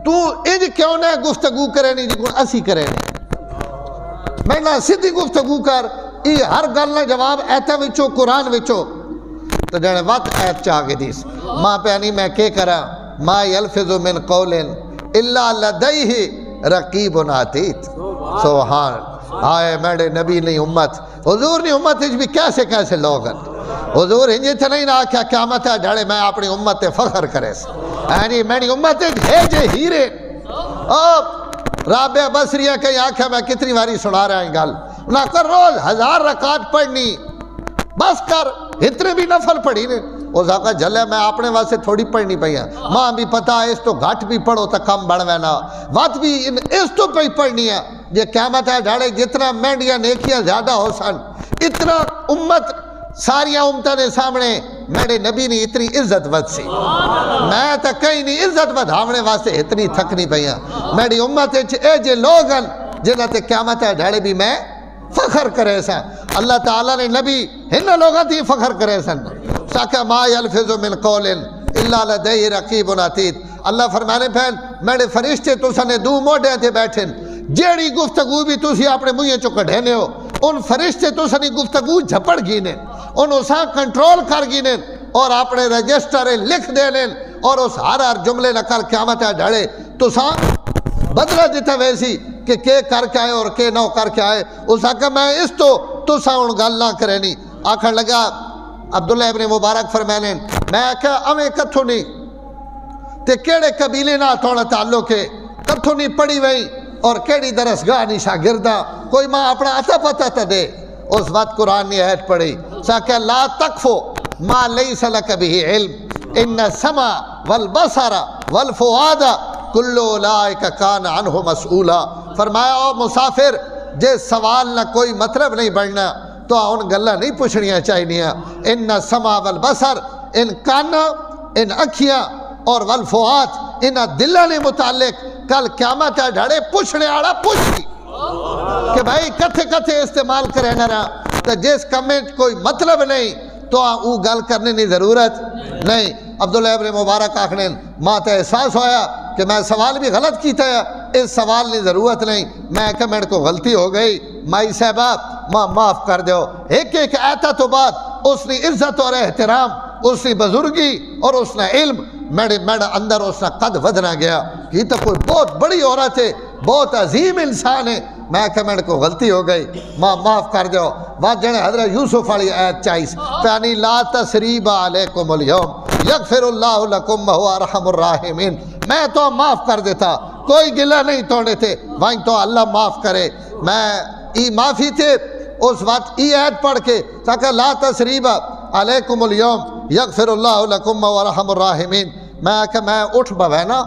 تو انج کیوں نہ گفتگو کرے نہیں جی اسی کرے نہیں. میں نہ سیدھی گفتگو کر ای ہر گل نہ جواب ایتھا وچو قرآن وچو. تو جانے وقت ایت چاہ کے دیس ماں پیانی میں کیا کرا ما یلفظ من قول الا لدیہ رقیب عتید. سبحان آئے میرے نبی نہیں امت حضور نہیں امت اس بھی کیسے لوگ ہیں. حضور ہنجے تھے نہیں نہ کیا قیامت ہے جھڑے میں اپنی امت فخر کرے سا یعنی میری امت بھیجے ہیرے. رابعہ بصریہ کہیں آنکھا میں کتنی باری سنا رہا ہوں گل نہ کر روز 1000 رکعت پڑھنی بس کر اتنے بھی نفل پڑھی نے. اس آقا جلے میں اپنے واسطے تھوڑی پڑھنی پئی ہیں ماں بھی پتا اس تو گھٹ بھی پڑھو تو کم بڑھوے نا وقت بھی اس تو پہ پڑھنی ہے. یہ قیامت ہے ڈھاڑے جتنا مہنڈیاں نیکیاں زیادہ ہو سن اتنا امت ساریاں امتوں نے سامنے میرے نبی نے اتنی عزت ود سی. میں تو کہیں نہیں عزت ودھاونے واسطے اتنی تھکنی پئی ہیں. میری امت اے جے لوگ ہیں جنہاں تے قیامت ہے ڈھاڑے بھی میں فخر کرے سا. اللہ تعالیٰ نے نبی ہن لوگاں تھی فخر کرے سن. ساکہ ما یلفظ من قول الا لدیہ رقیب عتید. اللہ فرمانے پہن میرے فرشتے تو سنے دو موڈے تھے بیٹھن جیڑی گفتگو بھی تسی اپنے منہ چو کڈھینے ہو ان فرشتے تو سنی گفتگو جھپڑ گینے ان اساں کنٹرول کر گینے اور اپنے رجسٹر لکھ دینے اور اس ہر جملے نہ کر قیامت ہے ڈھڑے تو ساں بدلہ دیتا ویسی کہ کر کے آئے اور کے نہ کر کے آئے. اس آکھا میں اس تو ساں ان گل نہ کرے نہیں. آکھر لگا عبداللہ ابن مبارک فرمانے میں آکھا ہمیں کتھو نہیں تے کیڑے قبیلے نہ توڑا تعلق ہے کتھو نہیں پڑھی وئی اور کیڑی درسگاہ نہیں شاگردہ کوئی ماں اپنا عطا پتہ تا دے. اس وقت قرآن نے آیت پڑھی ساکہ لا تقفو ما لیس لک به علم ان السمع والبصر والفؤاد کل اولئک کان عنہ مسئولا. فرمایا او مسافر جے سوال نہ کوئی مطلب نہیں بڑھنا تو ان گلہ نہیں پوچھنیاں چاہینیاں. ان السمع والبصر ان کان ان اکھیاں اور والفؤاد ان دلہ نے متعلق کل قیامت ہے ڈھڑے پوچھنے آڑا پوچھی کہ بھائی کتھے استعمال کرے نہ رہا تو جس کمنٹ کوئی مطلب نہیں تو وہ گل کرنے کی ضرورت نہیں. عبداللہ ابن مبارک آکھنے ماں تے احساس ہویا کہ میں سوال بھی غلط کیتا ہے اس سوال کی ضرورت نہیں. میں کہ میرے کو غلطی ہو گئی مائی صاحبہ ماں معاف کر دیو. ایک آیتہ تو بعد اس نے عزت اور احترام اس نے بزرگی اور اس نے علم میرے اندر اس نے قد ودنا گیا کہ یہ تو کوئی بہت بڑی عورت ہے بہت عظیم انسان ہے میں کہ میرے کو غلطی ہو گئی ماں معاف کر دیو بات جنے حضرت یوسف والی آیت چاہیس پانی لا تسریب علیکم اليوم یغفر اللہ لکم وہو ارحم الراحمین میں تو معاف کر دیتا کوئی گلہ نہیں توڑے تھے وہیں تو اللہ معاف کرے میں ای معافی تھے اس وقت ای آیت پڑھ کے تاکہ لا تسریب علیکم اليوم یغفر اللہ لکم وہو ارحم الراحمین میں اٹھ بوے نا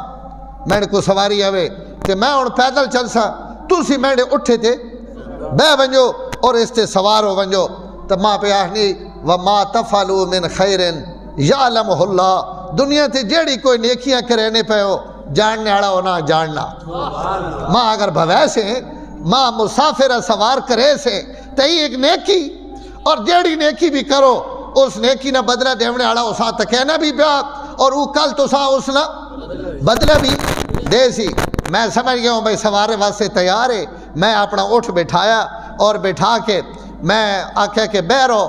میں کو سواری آوے کہ میں ان پیدل چل سا تُسی میں اٹھے تھے بے ونجو اور اس تے سوار ہو ونجو تب ماں پہ آہنی وَمَا تَفَعَلُوا مِنْ خَيْرٍ يَعْلَمُهُ اللَّهُ دنیا تے جیڑی کوئی نیکیاں کرنے پہ ہو جاننے آڑا ہو نہ جاننا ماں اگر بھوے سے ماں مسافر سوار کرے سے تئی ایک نیکی اور جیڑی نیکی بھی کرو اس نیکی نہ بدلہ دیونے آڑا ہو ساتھ کہنا بھی پیا اور وہ کل تو سا اس نہ بدلہ بھی دے سی میں سمجھ گیا ہوں بھائی سوارے واسطے تیار ہے میں اپنا اٹھ بٹھایا اور بٹھا کے میں آکھے کہ بیرو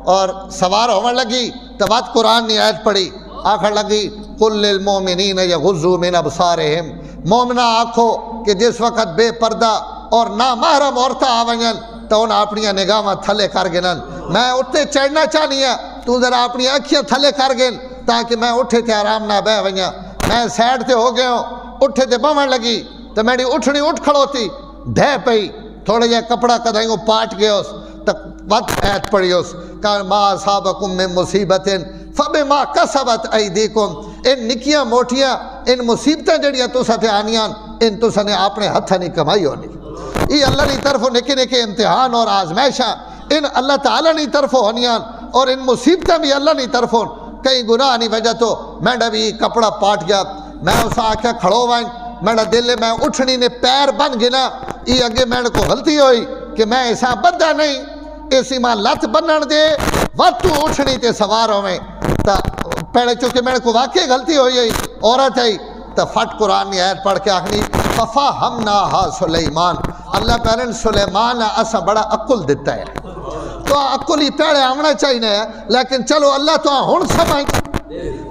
اور سوار ہونے لگی تو بات قرآن نے آیت پڑھی آخر لگی قُلْ لِلْمُؤْمِنِينَ يَغُضُّوا مِنْ أَبْصَارِهِمْ مومنہ آنکھو کہ جس وقت بے پردہ اور نامحرم عورتیں آونگن تو انہیں اپنی نگاہ تھلے کر گنن میں اٹھتے چڑھنا چاہنی ہے تو ذرا اپنی اکھیاں تھلے کر گن تاکہ میں اٹھے تھے آرام نہ بے ونیا میں سیڈ تے ہو گیا ہوں اٹھے تے بمن لگی تو میری اٹھنی اٹھ کھڑوتی دھے پئی تھوڑے جے کپڑا کدھائیں گو پاٹ گئے اس تک وقت ایت پڑی اس کہ ما اصابکم من مصیبت فبما کسبت ایدیکم ان نکیاں موٹیاں ان مصیبتیں جڑیاں تو ساتھ آنیان ان تو سنے اپنے ہتھا نہیں کمائی ہونی یہ اللہ نہیں طرف نکے نکے امتحان اور آزمائشاں ان اللہ تعالیٰ نہیں طرف ہونیان اور ان مصیبتیں بھی اللہ نہیں طرف ہون کئی گناہ نہیں وجہ تو میں بھی کپڑا پاٹ گیا میں اسا آکھا کھڑو وائن میں دل میں اٹھنی نے پیر بن گنا یہ اگے میں کو غلطی ہوئی کہ میں ایسا بدہ نہیں اسی ماں لت بنن دے وقت تو اٹھنی تے سوار ہوئے تا پہلے چونکہ میں کو واقعی غلطی ہوئی عورت ہے تا فٹ قرآن نے آیت پڑھ کے آخری فَفَهَمْنَاهَا سُلَيْمَانَ اللہ پہلن سلیمان اسا بڑا عقل دیتا ہے تو عقل ہی پہلے آمنا چاہیے لیکن چلو اللہ تو ہن سمجھ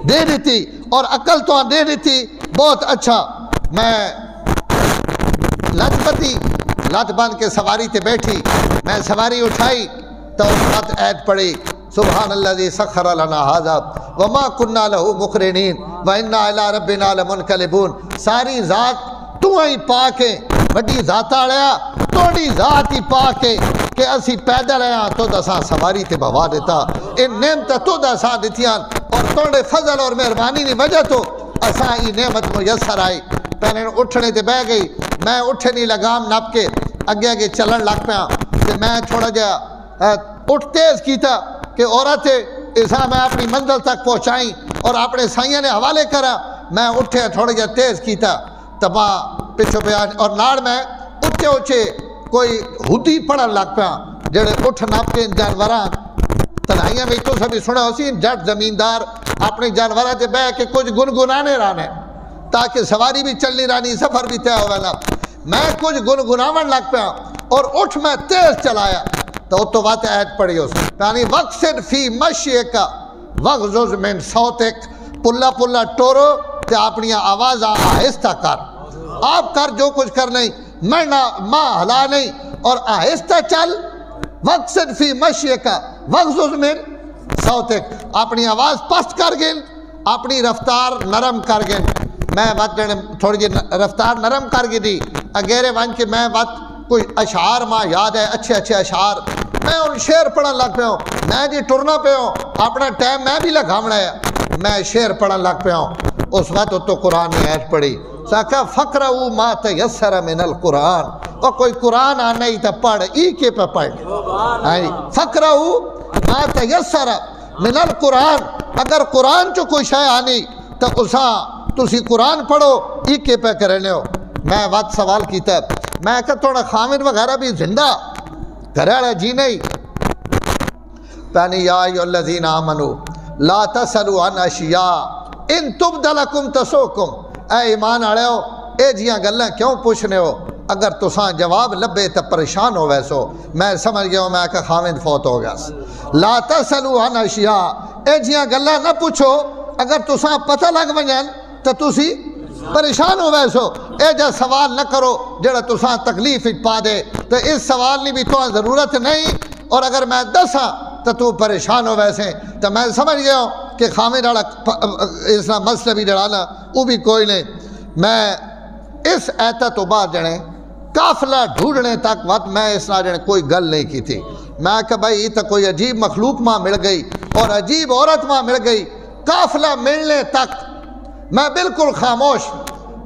دے دیتی اور عقل تو دے دیتی بہت اچھا میں لت بند کے سواری تے بیٹھی میں سواری اٹھائی تو اس وقت آیت پڑھی سبحان الذی سخر لنا ھذا وما كنا له مقرنین وانا الی ربنا لمنقلبون ساری ذات تو ہی پاک ہے بڑی ذات آڑیا توڑی ذات ہی پاک ہے کہ اسی پیدل آیا تو دسا سواری تے بھوا دیتا ان نعمت تو دسا دیتیاں اور توڑے فضل اور مہربانی نہیں وجہ تو اسا ہی نعمت میسر آئی پہلے اٹھنے تے بہ گئی میں اٹھے نہیں لگام نپ کے اگے چلن لگ پیا کہ میں تھوڑا جا اٹھ تیز کیتا کہ عورت ایسا میں اپنی منزل تک پہنچائی اور اپنے سائیاں نے حوالے کرا میں اٹھے تھوڑا جا تیز کیتا تبا پچھو پہ اور ناڑ میں اچھے اچھے کوئی ہدی پڑھن لگ پیا جڑے اٹھ نپ کے جانوراں تنہائیاں میں تو سبھی سنا ہو سی جٹ زمیندار اپنے جانوراں تے بہ کے کچھ گنگنانے رانے تاکہ سواری بھی چلنی رانی سفر بھی طے ہوا نا میں کچھ گنگناون لگ پیا اور اٹھ میں تیز چلایا تو بات آیت پڑھی اس یعنی وقصد فی مشیکا وغضض من صوتک پلا پلا ٹورو تے اپنی آواز آہستہ کر آپ کر جو کچھ کر نہیں میں نہ ماں ہلا نہیں اور آہستہ چل وقصد فی مشیکا وغضض من صوتک اپنی آواز پست کر گن اپنی رفتار نرم کر گن میں بات تھوڑی جی رفتار نرم کر گی دی اگیرے ون کے میں بات کوئی اشعار ماں یاد ہے اچھے اچھے اشعار میں ان شعر پڑھن لگ پہ ہوں میں جی ٹرنا پہ ہوں اپنا ٹائم میں بھی لگاونا ہے میں شعر پڑھن لگ پہ ہوں اس وقت تو قرآن نے آیت پڑھی ساکھا فقرؤ ما تیسر من القرآن اور کوئی قرآن آنا ہی تا پڑھ ای کے پہ پڑھ فقرؤ ما تیسر من القرآن اگر قرآن چو کوئی شے آنی تو اسا تسی قرآن پڑھو ای کے پہ کرنے ہو میں وقت سوال کیتا ہے میں کہا تھوڑا خامن وغیرہ بھی زندہ گھرڑا جی نہیں پہنی یا ایو الذین آمنو لا تسلوا عن اشیاء ان تبد لکم تسوکم اے ایمان آڑے ہو اے جیاں گلیں کیوں پوچھنے ہو اگر تساں جواب لبے تو پریشان ہو ویسو میں سمجھ گیا ہوں میں کہا خامن فوت ہو گیا لا تسلوا عن اشیاء اے جیاں گلیں نہ پوچھو اگر تساں پتہ لگ ونجن تو تسی پریشان ہو ویسو اے جا سوال نہ کرو جڑا تساں تکلیف پا دے تو اس سوال نہیں بھی تو ضرورت نہیں اور اگر میں دساں تو پریشان ہو ویسے تو میں سمجھ گیا ہوں کہ خامے ڈالا اس طرح مسئلہ بھی ڈرانا وہ بھی کوئی نہیں میں اس ایتا تو بعد جڑے قافلہ ڈھونڈنے تک وقت میں اس طرح جڑے کوئی گل نہیں کی تھی میں کہ بھائی یہ تو کوئی عجیب مخلوق ماں مل گئی اور عجیب عورت ماں مل گئی قافلہ ملنے تک میں بالکل خاموش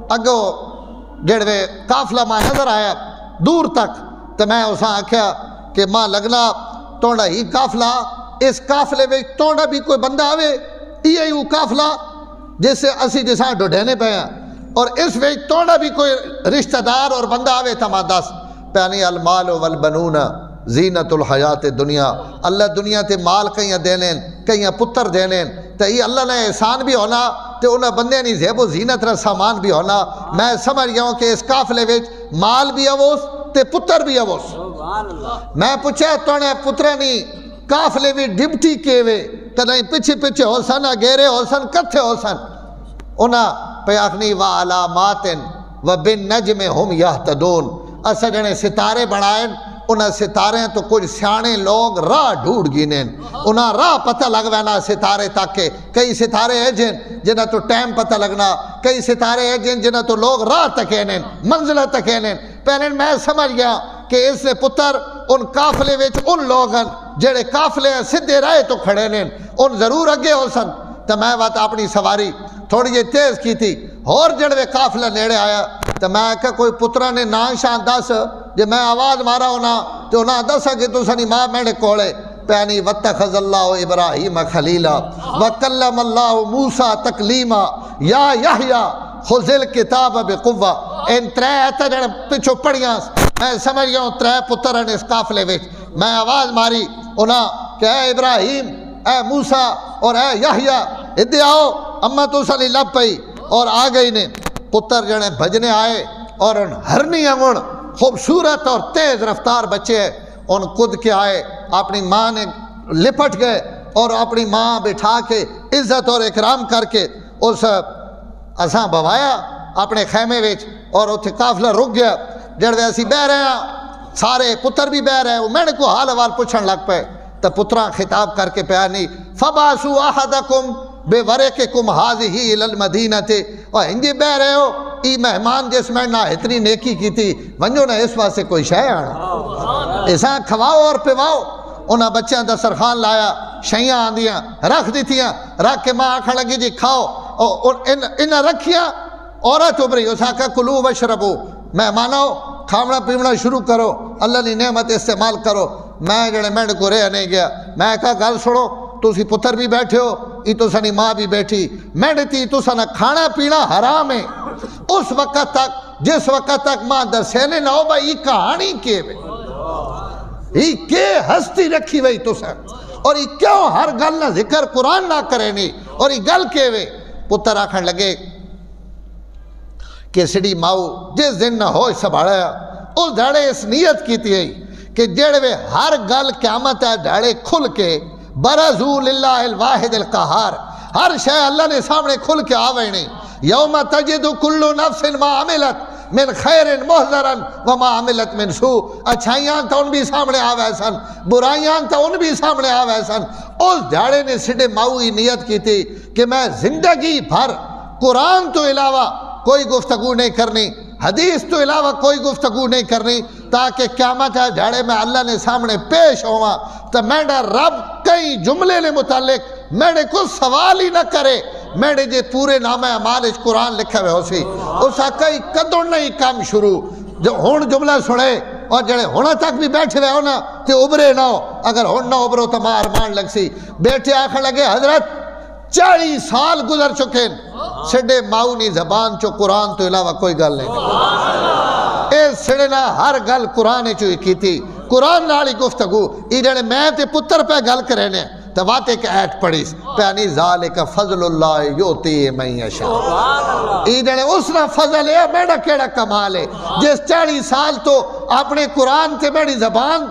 اگو جڑے قافلہ ماں نظر آیا دور تک تو میں اساں آکھیا کہ ماں لگنا توڑا ہی قافلہ اس قافلے میں توڑا بھی کوئی بندہ آوے یہ وہ قافلہ جس سے اسی جساں ڈھوڈھینے پہ ہیں اور اس میں توڑا بھی کوئی رشتہ دار اور بندہ آوے تھا ماں دس پہنی المال والبنون زینت الحیات دنیا اللہ دنیا تے مال کہیں دینین کہیں پتر دینین تو یہ اللہ نے احسان بھی ہونا تو انہیں بندے نہیں زیب و زینت رہ سامان بھی ہونا میں سمجھ گیا ہوں کہ اس قافلے وچ مال بھی اوس تے پتر بھی اوس میں پوچھا تو نے پترہ نہیں قافلے وچ ڈپٹی کے وے کدیں پیچھے پیچھے ہو سن اگیرے ہو سن کتھے ہو سن انہاں پیاکنی و علاماتن و بن نجم ہم یہتدون اسا جنے ستارے بنائیں انہاں ستارے تو کچھ سیانے لوگ راہ ڈھونڈ گینین انہاں راہ پتہ لگوانا ستارے تک کئی ستارے ہیں جنہاں تو ٹائم پتہ لگنا کئی ستارے ہیں جنہاں تو لوگ راہ تکینین منزلہ تکینین پہلے میں سمجھ گیا کہ اس نے پتر ان قافلے وچ ان لوگن جڑے قافلے سدھے رائے تو کھڑے نین ان ضرور اگے ہو سن تو میں بات اپنی سواری تھوڑی جی تیز کی تھی اور جڑے قافلہ نیڑے آیا تو میں کہا کوئی پترہ نے نان شان دس جب میں آواز مارا ہونا تو انہاں دسا کہ تو سنی ماں میرے کولے پہنی وَاتَّخَذَ اللَّهُ إِبْرَاهِيمَ خَلِيلًا وَكَلَّمَ اللَّهُ مُوسَى تَكْلِيمًا یا یحییٰ خُذِ الْکِتَابَ بِقُوَّةٍ ان ترے ایتا جڑے پچھو پڑیاں میں سمجھ گیا ہوں ترے پتر ہیں اس قافلے وچ میں آواز ماری انہاں کہ اے ابراہیم اے موسیٰ اور اے یحییٰ ادھے آؤ اما تو سلی لب پئی اور آ گئی نے پتر جڑے بھجنے آئے اور ان ہرنی انگن خوبصورت اور تیز رفتار بچے ہیں ان کود کے آئے اپنی ماں نے لپٹ گئے اور اپنی ماں بٹھا کے عزت اور اکرام کر کے اس اساں بوایا اپنے خیمے وچ اور اتھے قافلہ رک گیا جڑے اسی بہ رہے ہیں سارے پتر بھی بہ رہے ہیں میں نے کو حال حوال پوچھن لگ پے تو پتراں خطاب کر کے پیا نہیں فباسو احدکم بے ورقکم ہذہ الی المدینہ تے اور ہنجے بہ رہے ہو ای مہمان جس میں نہ اتنی نیکی کی تھی ونجو نہ اس واسطے کوئی شے آنا ایسا کھواؤ اور پواؤ انہاں بچیاں دسترخوان لایا شیاں آندیاں رکھ دیتیاں رکھ کے ماں آکھن لگی جی کھاؤ اور انہاں رکھیاں عورت ابری اسا کہا کلو وشربو مہمانو کھاونا پیونا شروع کرو اللہ نے نعمت استعمال کرو میں جڑے میں کو رہ نہیں گیا میں کہا گل سنو تسی پتر بھی بیٹھے ہو ای تو سنی ماں بھی بیٹھی میں تی تو سنا کھانا پینا حرام ہے اس وقت تک جس وقت تک ماں درسینے نہ ہو بھائی یہ کہانی کے وے یہ کے ہستی رکھی وئی تو سن اور یہ کیوں ہر گل نہ ذکر قرآن نہ کرے نہیں اور یہ گل کے وے پتر آکھن لگے کہ سڑی ماؤ جس دن نہ ہو سبھاڑا اس دھڑے اس نیت کی تھی کہ جڑے وے ہر گل قیامت ہے دھڑے کھل کے برزو للہ الواحد القہار ہر شے اللہ نے سامنے کھل کے آوے نہیں یوم تجد کل نفس ما عملت من خیر محضرن وما عملت من سوء اچھائیاں تا ان بھی سامنے آوے سن برائیاں تا ان بھی سامنے آوے سن اس دھاڑے نے سڑے ماؤی نیت کی تھی کہ میں زندگی بھر قرآن تو علاوہ کوئی گفتگو نہیں کرنی حدیث تو علاوہ کوئی گفتگو نہیں کرنی تاکہ قیامت ہے جھاڑے میں اللہ نے سامنے پیش ہوا تو میڈا رب کئی جملے نے متعلق میڈے کچھ سوال ہی نہ کرے میڈے جے پورے نام اعمال اس قرآن لکھے ہوئے ہو سی اسا کئی قدر نہیں کام شروع جو ہون جملہ سنے اور جڑے ہونا تک بھی بیٹھے ہوئے ہونا تے ابرے نہ ہو اگر ہون نہ ابرو تو مار مان لگ سی بیٹھے آخر لگے حضرت 40 سال گزر چکے سڑے ماؤنی زبان چو قرآن تو علاوہ کوئی گل نہیں اے سڑے نہ ہر گل قرآن چوئی کی تھی قرآن نالی گفتگو ای جڑے میں تے پتر پہ گل کرنے تو بات ایک ایٹ پڑھیس پیانی ذالک فضل اللہ یوتی من یشاء ای جڑے اس نے فضل ہے میڈا کیڑا کمال ہے جس 40 سال تو اپنے قرآن تے میری زبان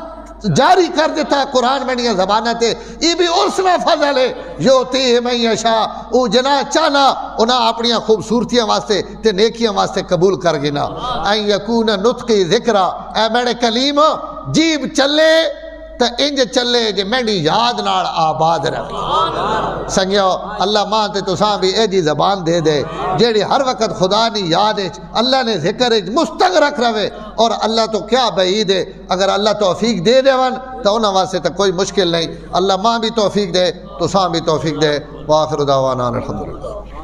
جاری کر دیتا ہے قرآن میں نہیں زبانہ تے یہ بھی اسنا فضل ہے یوتی من یشاء او جنا چانا انہاں اپنیاں خوبصورتیاں واسطے تے نیکیاں واسطے قبول کر گنا این یکون نطقی ذکرہ اے میرے کلیم جیب چلے تا انج چلے جے میری یاد نال آباد رہے سنگیو اللہ ماں تے تساں بھی اے جی زبان دے دے جیڑی ہر وقت خدا نی یاد ہے اللہ نے ذکر ہے مستغرق رہے اور اللہ تو کیا بعید ہے اگر اللہ توفیق دے دے ون تو انہاں واسطے تو کوئی مشکل نہیں اللہ ماں بھی توفیق دے تساں بھی توفیق دے وآخر دعوانا الحمدللہ